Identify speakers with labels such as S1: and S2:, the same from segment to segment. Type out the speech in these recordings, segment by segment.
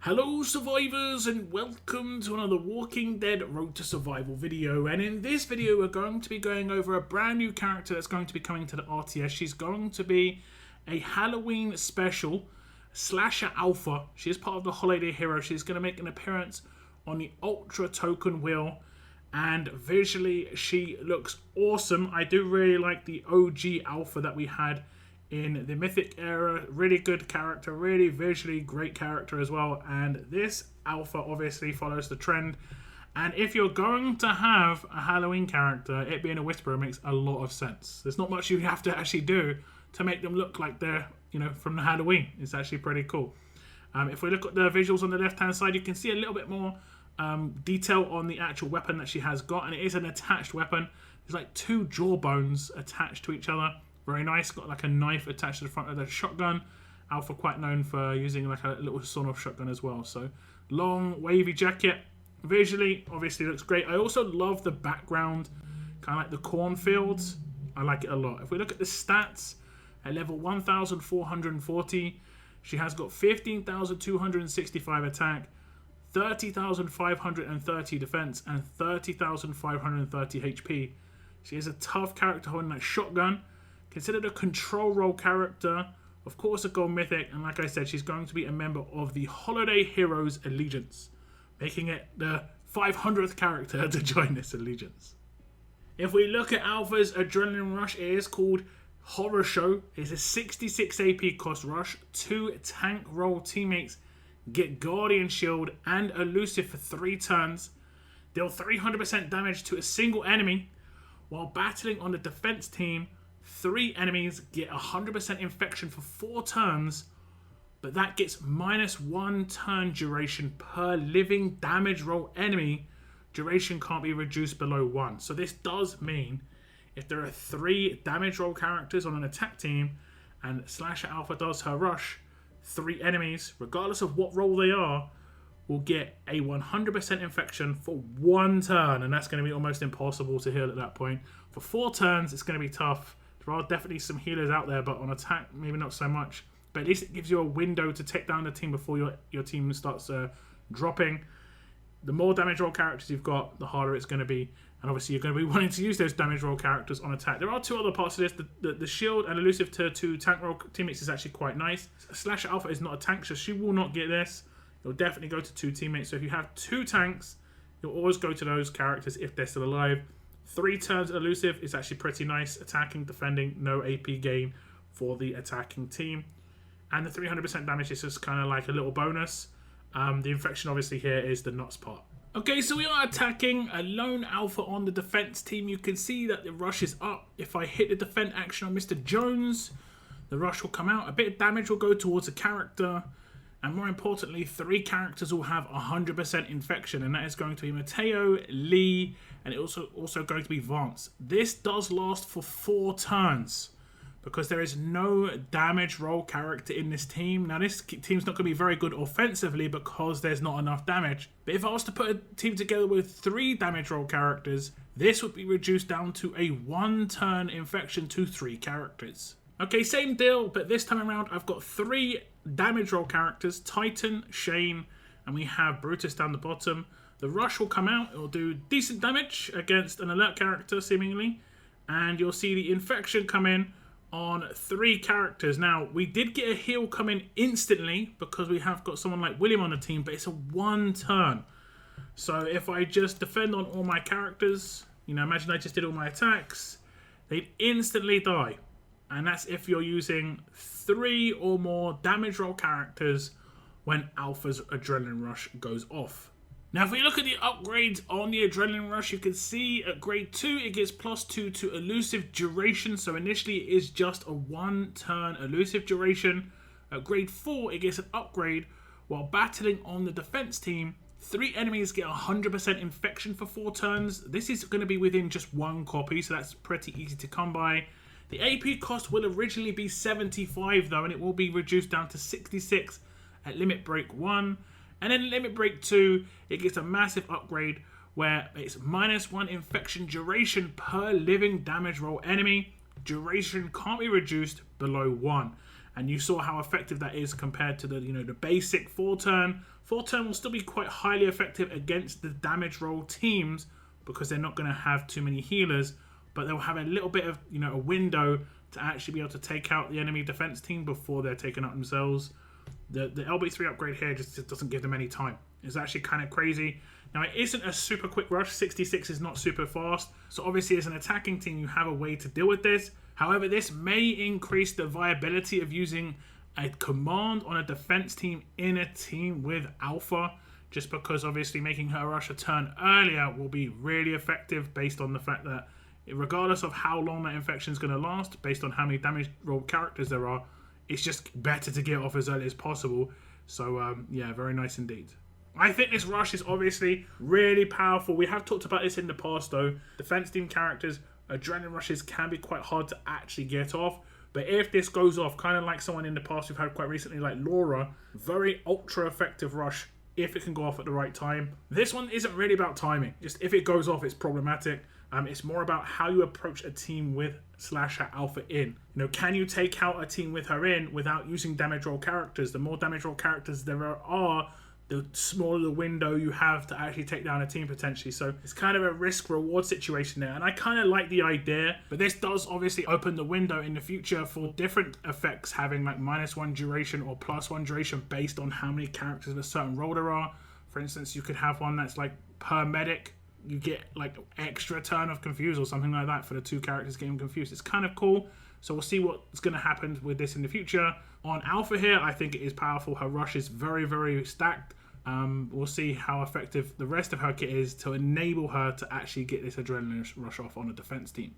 S1: Hello survivors and welcome to another Walking Dead Road to Survival video, and in this video we're going to be going over a brand new character that's going to be coming to the RTS. She's going to be a Halloween special Slasher Alpha. She is part of the Holiday Hero. She's going to make an appearance on the Ultra Token Wheel, and visually she looks awesome. I do really like the OG Alpha that we had in the Mythic era. Really good character, really visually great character as well, and this Alpha obviously follows the trend. And if you're going to have a Halloween character, it being a Whisperer makes a lot of sense. There's not much you have to actually do to make them look like they're, from the Halloween. It's actually pretty cool. If we look at the visuals on the left hand side, you can see a little bit more detail on the actual weapon that she has got, and it is an attached weapon. There's like two jawbones attached to each other. Very nice. Got like a knife attached to the front of the shotgun. Alpha quite known for using like a little sawn-off shotgun as well. So long wavy jacket. Visually obviously looks great. I also love the background, kind of like the cornfields. I like it a lot. If we look at the stats, at level 1440, she has got 15,265 attack, 30,530 defense, and 30,530 HP. She is a tough character holding that shotgun. Considered a control role character, of course a Gold Mythic, and like I said, she's going to be a member of the Holiday Heroes Allegiance, making it the 500th character to join this allegiance. If we look at Alpha's Adrenaline Rush, it is called Horror Show. It's a 66 AP cost rush. 2 tank role teammates get Guardian Shield and Elusive for 3 turns. Deal 300% damage to a single enemy. While battling on the defense team, 3 enemies get 100% infection for 4 turns, but that gets -1 turn duration per living damage roll enemy. Duration can't be reduced below 1. So this does mean if there are 3 damage roll characters on an attack team and Slasher Alpha does her rush, 3 enemies, regardless of what role they are, will get a 100% infection for 1 turn, and that's going to be almost impossible to heal at that point. For 4 turns, it's going to be tough. There are definitely some healers out there, but on attack, maybe not so much. But at least it gives you a window to take down the team before your team starts dropping. The more damage roll characters you've got, the harder it's going to be. And obviously, you're going to be wanting to use those damage roll characters on attack. There are 2 other parts of this. The shield and elusive to 2 tank roll teammates is actually quite nice. Slasher Alpha is not a tank, so she will not get this. You'll definitely go to 2 teammates. So if you have 2 tanks, you'll always go to those characters if they're still alive. 3 turns elusive is actually pretty nice. Attacking, defending, no AP gain for the attacking team. And the 300% damage is just kind of like a little bonus. The infection obviously here is the nuts part. Okay, so we are attacking a lone Alpha on the defense team. You can see that the rush is up. If I hit the defend action on Mr. Jones, the rush will come out. A bit of damage will go towards a character. And more importantly, 3 characters will have 100% infection, and that is going to be Mateo, Lee, and it also going to be Vance. This does last for 4 turns because there is no damage roll character in this team. Now, this team's not going to be very good offensively because there's not enough damage. But if I was to put a team together with 3 damage roll characters, this would be reduced down to a 1-turn infection to 3 characters. Okay, same deal, but this time around I've got 3 damage roll characters, Titan, Shane, and we have Brutus down the bottom. The rush will come out, it will do decent damage against an alert character seemingly, and you'll see the infection come in on 3 characters. Now, we did get a heal come in instantly because we have got someone like William on the team, but it's a 1 turn. So if I just defend on all my characters, imagine I just did all my attacks, they'd instantly die. And that's if you're using 3 or more damage roll characters when Alpha's Adrenaline Rush goes off. Now, if we look at the upgrades on the Adrenaline Rush, you can see at grade 2, it gets +2 to elusive duration. So initially, it is just a 1-turn elusive duration. At grade 4, it gets an upgrade. While battling on the defense team, 3 enemies get 100% infection for 4 turns. This is going to be within just 1 copy, so that's pretty easy to come by. The AP cost will originally be 75 though, and it will be reduced down to 66 at Limit Break 1. And then Limit Break 2, it gets a massive upgrade where it's -1 infection duration per living damage roll enemy. Duration can't be reduced below 1. and you saw how effective that is compared to the, you know, the basic 4-turn. 4-turn will still be quite highly effective against the damage roll teams because they're not going to have too many healers, but they'll have a little bit of, you know, a window to actually be able to take out the enemy defense team before they're taken out themselves. The LB3 upgrade here just doesn't give them any time. It's actually kind of crazy. Now, it isn't a super quick rush. 66 is not super fast. So obviously, as an attacking team, you have a way to deal with this. However, this may increase the viability of using a command on a defense team in a team with Alpha, just because obviously making her rush a turn earlier will be really effective based on the fact that regardless of how long that infection is going to last, based on how many damage roll characters there are, it's just better to get off as early as possible. So, yeah, very nice indeed. I think this rush is obviously really powerful. We have talked about this in the past, though. Defense team characters, adrenaline rushes can be quite hard to actually get off. But if this goes off, kind of like someone in the past we've had quite recently, like Laura, very ultra effective rush if it can go off at the right time. This one isn't really about timing. Just if it goes off, it's problematic. It's more about how you approach a team with Slasher Alpha in. You know, can you take out a team with her in without using damage roll characters? The more damage roll characters there are, the smaller the window you have to actually take down a team potentially. So it's kind of a risk-reward situation there. And I kind of like the idea, but this does obviously open the window in the future for different effects having like -1 duration or +1 duration based on how many characters of a certain role there are. For instance, you could have one that's like per medic, you get like extra turn of confuse or something like that for the 2 characters getting confused. It's kind of cool. So we'll see what's going to happen with this in the future. On Alpha here, I think it is powerful. Her rush is very, very stacked. We'll see how effective the rest of her kit is to enable her to actually get this adrenaline rush off on a defense team.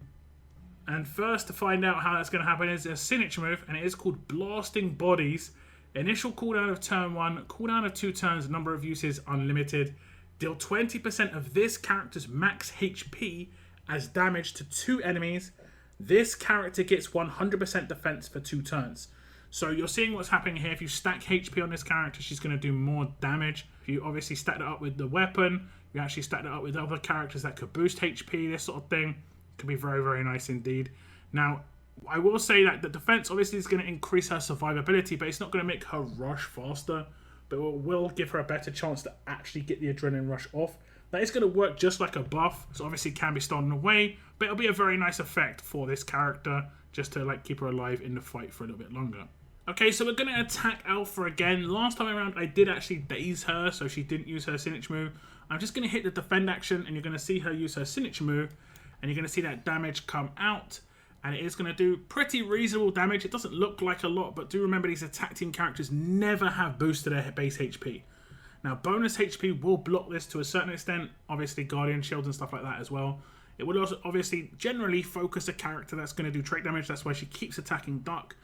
S1: And first, to find out how that's going to happen is a signature move, and it is called Blasting Bodies. Initial cooldown of turn 1, cooldown of 2 turns, number of uses unlimited. Deal 20% of this character's max HP as damage to 2 enemies. This character gets 100% defense for 2 turns. So you're seeing what's happening here. If you stack HP on this character, she's going to do more damage. If you obviously stack it up with the weapon, you actually stack it up with other characters that could boost HP, this sort of thing. Could be very, very nice indeed. Now, I will say that the defense obviously is going to increase her survivability, but it's not going to make her rush faster. But it will give her a better chance to actually get the adrenaline rush off. That is going to work just like a buff, so obviously it can be stolen away, but it'll be a very nice effect for this character, just to like keep her alive in the fight for a little bit longer. Okay, so we're going to attack Alpha again. Last time around, I did actually daze her, so she didn't use her signature move. I'm just going to hit the defend action, and you're going to see her use her signature move, and you're going to see that damage come out, and it is going to do pretty reasonable damage. It doesn't look like a lot, but do remember these attack team characters never have boosted their base HP. Now, bonus HP will block this to a certain extent, obviously Guardian Shields and stuff like that as well. It would also obviously generally focus a character that's going to do trait damage, that's why she keeps attacking Duck.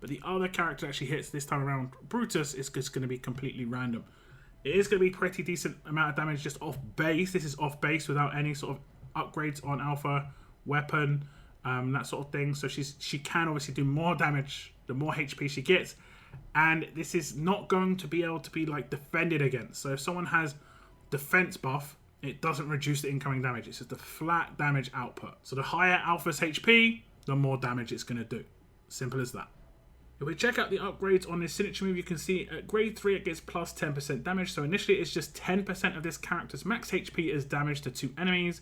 S1: But the other character that actually hits this time around, Brutus, is just going to be completely random. It is going to be pretty decent amount of damage just off base. This is off base without any sort of upgrades on Alpha, weapon, that sort of thing. So she can obviously do more damage the more HP she gets. And this is not going to be able to be like defended against. So if someone has defense buff, it doesn't reduce the incoming damage. It's just a flat damage output. So the higher Alpha's HP, the more damage it's going to do. Simple as that. If we check out the upgrades on this signature move, you can see at grade 3 it gets plus 10% damage. So initially it's just 10% of this character's max HP as damage to 2 enemies.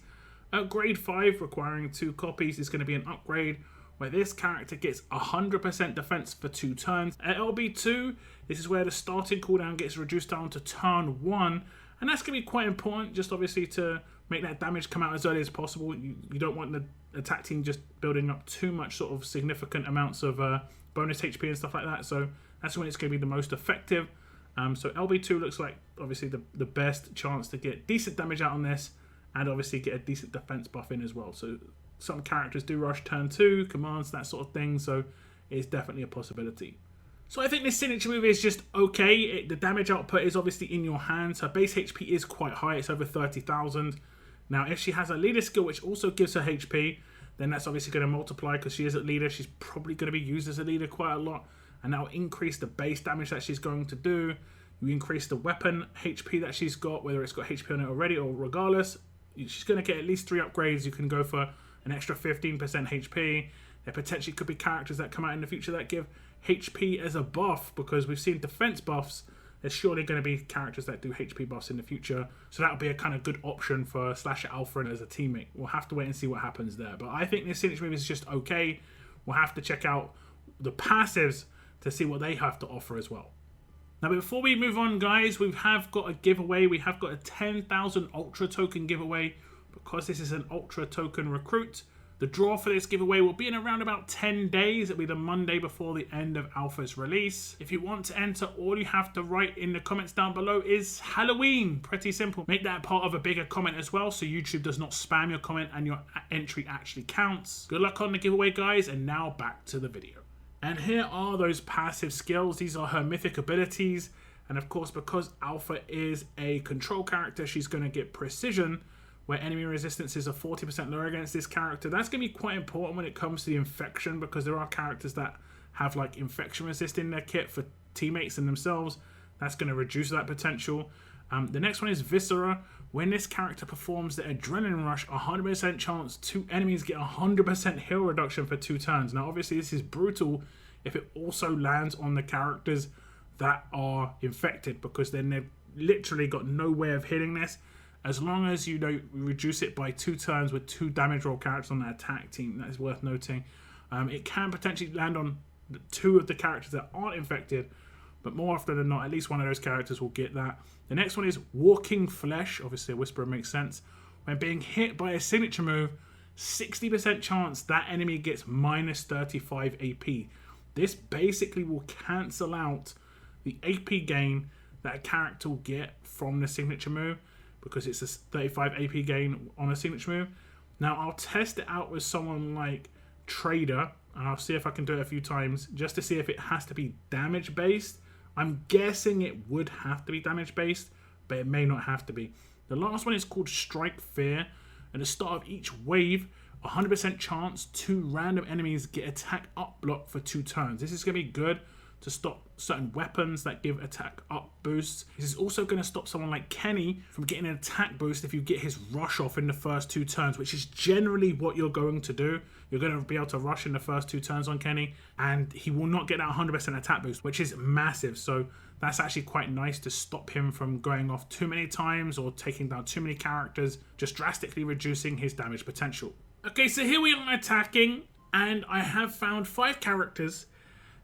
S1: At grade 5, requiring 2 copies, is going to be an upgrade where this character gets 100% defense for 2 turns. At LB2, this is where the starting cooldown gets reduced down to turn 1. And that's going to be quite important, just obviously to make that damage come out as early as possible. You don't want the attack team just building up too much sort of significant amounts of bonus HP and stuff like that. So that's when it's going to be the most effective. So LB2 looks like obviously the best chance to get decent damage out on this and obviously get a decent defense buff in as well. So some characters do rush turn 2, commands, that sort of thing. So it's definitely a possibility. So I think this signature move is just okay. The damage output is obviously in your hands. Her base HP is quite high. It's over 30,000. Now, if she has a leader skill, which also gives her HP, then that's obviously going to multiply because she is a leader. She's probably going to be used as a leader quite a lot. And that will increase the base damage that she's going to do. You increase the weapon HP that she's got, whether it's got HP on it already or regardless. She's going to get at least 3 upgrades. You can go for an extra 15% HP. There potentially could be characters that come out in the future that give HP as a buff, because we've seen defense buffs. There's surely going to be characters that do HP buffs in the future. So that'll be a kind of good option for Slasher Alpha and as a teammate. We'll have to wait and see what happens there. But I think this signature move is just okay. We'll have to check out the passives to see what they have to offer as well. Now, before we move on, guys, we have got a giveaway. We have got a 10,000 Ultra Token giveaway because this is an Ultra Token recruit. The draw for this giveaway will be in around about 10 days. It'll be the Monday before the end of Alpha's release. If you want to enter, all you have to write in the comments down below is Halloween. Pretty simple. Make that part of a bigger comment as well, so YouTube does not spam your comment and your entry actually counts. Good luck on the giveaway, guys, and now back to the video. And here are those passive skills. These are her mythic abilities. And of course, because Alpha is a control character, she's going to get precision, where enemy resistances are 40% lower against this character. That's going to be quite important when it comes to the infection, because there are characters that have like infection resist in their kit for teammates and themselves. That's going to reduce that potential. The next one is Viscera. When this character performs the Adrenaline Rush, 100% chance 2 enemies get 100% heal reduction for 2 turns. Now, obviously, this is brutal if it also lands on the characters that are infected, because then they've literally got no way of hitting this. As long as you don't reduce it by 2 turns with 2 damage roll characters on the attack team, that is worth noting. It can potentially land on 2 of the characters that aren't infected, but more often than not, at least one of those characters will get that. The next one is Walking Flesh. Obviously, a Whisperer makes sense. When being hit by a signature move, 60% chance that enemy gets minus 35 AP. This basically will cancel out the AP gain that a character will get from the signature move, because it's a 35 AP gain on a signature move. Now, I'll test it out with someone like Trader, and I'll see if I can do it a few times just to see if it has to be damage based. I'm guessing it would have to be damage based, but it may not have to be. The last one is called Strike Fear. At the start of each wave, 100% chance 2 random enemies get attack up block for 2 turns. This is going to be good to stop certain weapons that give attack up boosts. This is also going to stop someone like Kenny from getting an attack boost if you get his rush off in the first 2 turns, which is generally what you're going to do. You're going to be able to rush in the first 2 turns on Kenny, and he will not get that 100% attack boost, which is massive. So that's actually quite nice to stop him from going off too many times or taking down too many characters, just drastically reducing his damage potential. Okay, so here we are attacking, and I have found 5 characters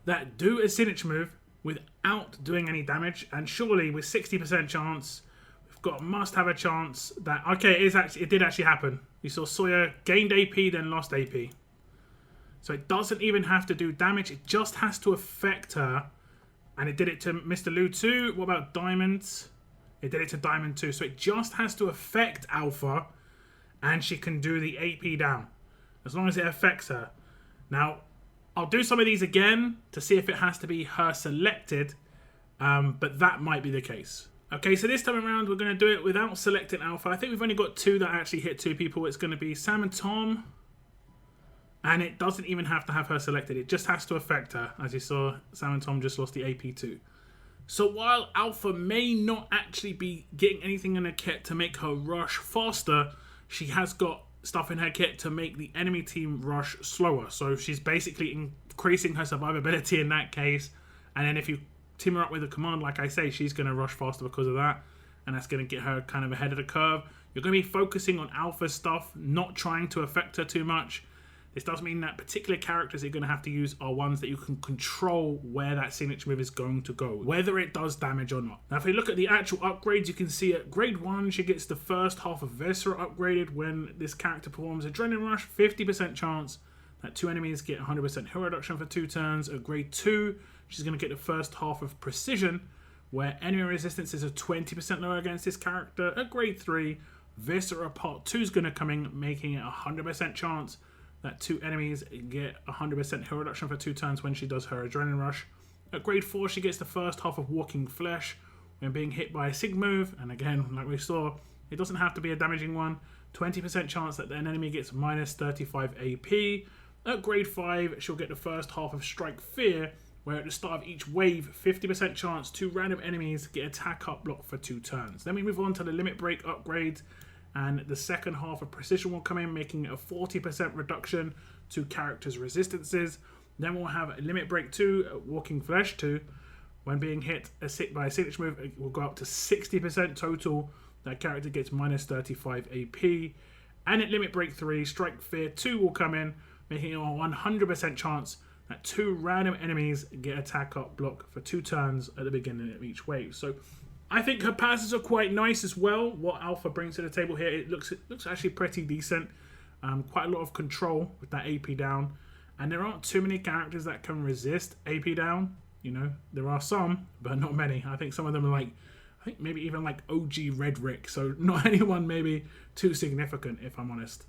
S1: that do a signature move without doing any damage, and surely with 60% chance, we've got must have a chance that, okay, it did actually happen. You saw Sawyer gained AP, then lost AP. So it doesn't even have to do damage, it just has to affect her, and it did it to Mr. Lou too. What about Diamonds? It did it to Diamond too, so it just has to affect Alpha, and she can do the AP down, as long as it affects her. Now, I'll do some of these again to see if it has to be her selected, but that might be the case. Okay, so this time around, we're going to do it without selecting Alpha. I think we've only got 2 that actually hit 2 people. It's going to be Sam and Tom, and it doesn't even have to have her selected. It just has to affect her. As you saw, Sam and Tom just lost the AP too. So while Alpha may not actually be getting anything in her kit to make her rush faster, she has got stuff in her kit to make the enemy team rush slower. So she's basically increasing her survivability in that case. And then if you team her up with a command, like I say, she's going to rush faster because of that. And that's going to get her kind of ahead of the curve. You're going to be focusing on Alpha stuff, not trying to affect her too much. This does mean that particular characters that you're going to have to use are ones that you can control where that signature move is going to go, whether it does damage or not. Now, if we look at the actual upgrades, you can see at grade 1, she gets the first half of Viscera upgraded when this character performs Adrenaline Rush, 50% chance that 2 enemies get 100% heal reduction for 2 turns. At grade 2, she's going to get the first half of Precision, where enemy resistances are 20% lower against this character. At grade 3, Viscera Part 2 is going to come in, making it 100% chance that 2 enemies get 100% heal reduction for 2 turns when she does her Adrenaline Rush. At grade 4, she gets the first half of Walking Flesh when being hit by a Sig move. And again, like we saw, it doesn't have to be a damaging one. 20% chance that an enemy gets minus 35 AP. At grade 5, she'll get the first half of Strike Fear, where at the start of each wave, 50% chance 2 random enemies get attack up block for 2 turns. Then we move on to the Limit Break upgrades, and the second half of Precision will come in, making it a 40% reduction to characters' resistances. Then we'll have Limit Break 2, Walking Flesh 2. When being hit by a signature move, it will go up to 60% total. That character gets minus 35 AP. And at Limit Break 3, Strike Fear 2 will come in, making it a 100% chance that 2 random enemies get attack up block for 2 turns at the beginning of each wave. So I think her passes are quite nice as well. What Alpha brings to the table here, it looks actually pretty decent. Quite a lot of control with that AP down. And there aren't too many characters that can resist AP down. You know, there are some, but not many. I think some of them are like, I think maybe even like OG Red Rick. So not anyone maybe too significant, if I'm honest.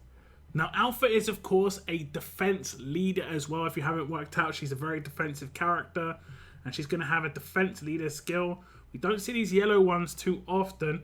S1: Now, Alpha is, of course, a defense leader as well. If you haven't worked out, she's a very defensive character. And she's going to have a defense leader skill. We don't see these yellow ones too often.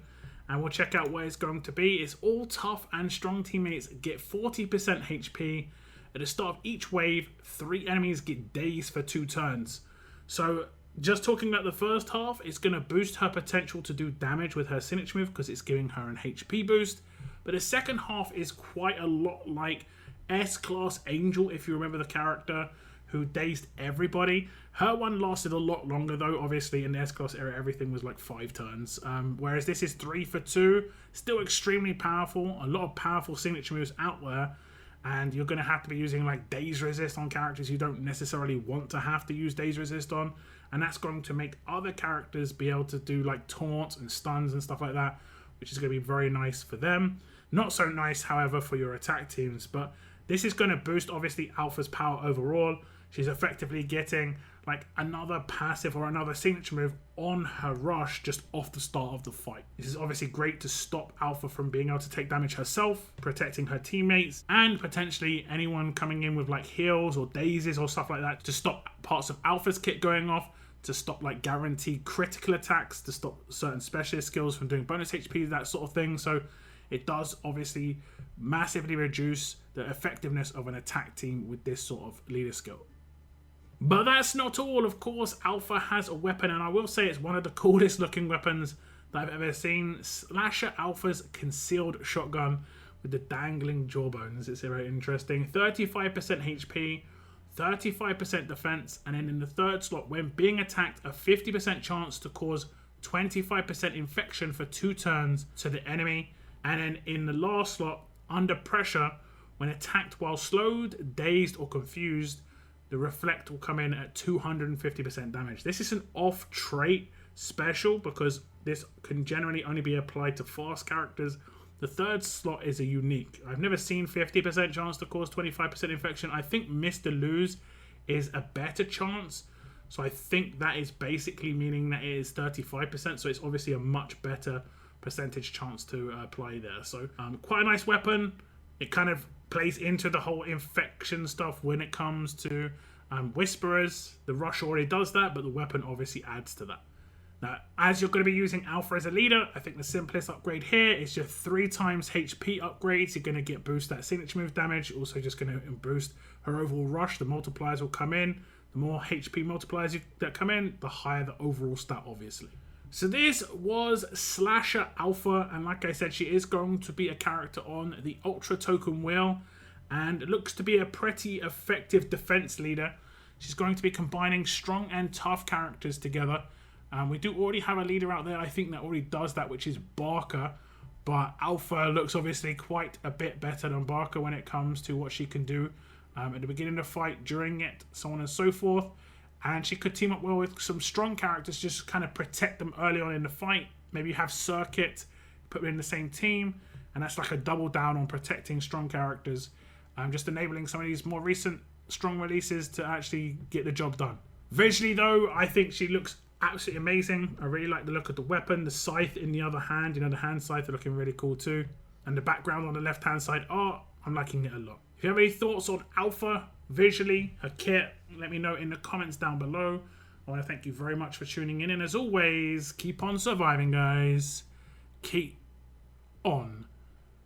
S1: And we'll check out what it's going to be. It's all tough and strong teammates get 40% HP. At the start of each wave, 3 enemies get dazed for 2 turns. So, just talking about the first half, it's going to boost her potential to do damage with her signature move because it's giving her an HP boost. But the second half is quite a lot like S-Class Angel, if you remember the character who dazed everybody. Her one lasted a lot longer though. Obviously, in the S-Class era, everything was like 5 turns. Whereas this is 3 for 2. Still extremely powerful. A lot of powerful signature moves out there. And you're going to have to be using like Daze Resist on characters you don't necessarily want to have to use Daze Resist on. And that's going to make other characters be able to do like taunts and stuns and stuff like that, which is going to be very nice for them. Not so nice, however, for your attack teams. But this is going to boost, obviously, Alpha's power overall. She's effectively getting like another passive or another signature move on her rush just off the start of the fight. This is obviously great to stop Alpha from being able to take damage herself, protecting her teammates, and potentially anyone coming in with like heals or dazes or stuff like that to stop parts of Alpha's kit going off, to stop like guaranteed critical attacks, to stop certain specialist skills from doing bonus HP, that sort of thing. So it does obviously massively reduce the effectiveness of an attack team with this sort of leader skill. But that's not all. Of course, Alpha has a weapon, and I will say it's one of the coolest looking weapons that I've ever seen. Slasher Alpha's concealed shotgun with the dangling jawbones. It's very interesting. 35% HP, 35% defense, and then in the third slot, when being attacked, a 50% chance to cause 25% infection for 2 turns to the enemy. And then in the last slot, under pressure, when attacked while slowed, dazed, or confused, the reflect will come in at 250% damage. This is an off trait special because this can generally only be applied to fast characters. The third slot is a unique. I've never seen 50% chance to cause 25% infection. I think Mr. Lose is a better chance. So I think that is basically meaning that it is 35%. So it's obviously a much better percentage chance to apply there. So quite a nice weapon. It kind of plays into the whole infection stuff when it comes to Whisperers. The rush already does that, but the weapon obviously adds to that. Now, as you're going to be using Alpha as a leader, I think the simplest upgrade here is just 3 times HP upgrades. You're going to get boost that signature move damage. Also just going to boost her overall rush. The multipliers will come in. The more HP multipliers that come in, the higher the overall stat, obviously. So this was Slasher Alpha, and like I said, she is going to be a character on the Ultra Token Wheel, and it looks to be a pretty effective defense leader. She's going to be combining strong and tough characters together. We do already have a leader out there, I think, that already does that, which is Barker, but Alpha looks obviously quite a bit better than Barker when it comes to what she can do at the beginning of the fight, during it, so on and so forth. And she could team up well with some strong characters, just kind of protect them early on in the fight. Maybe have Circuit, put them in the same team, and that's like a double down on protecting strong characters. Just enabling some of these more recent strong releases to actually get the job done. Visually though, I think she looks absolutely amazing. I really like the look of the weapon. The scythe in the other hand, the hand scythe are looking really cool too. And the background on the left hand side art, I'm liking it a lot. If you have any thoughts on Alpha, visually, her kit, let me know in the comments down below. I want to thank you very much for tuning in, and as always, keep on surviving, guys. Keep on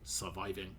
S1: surviving.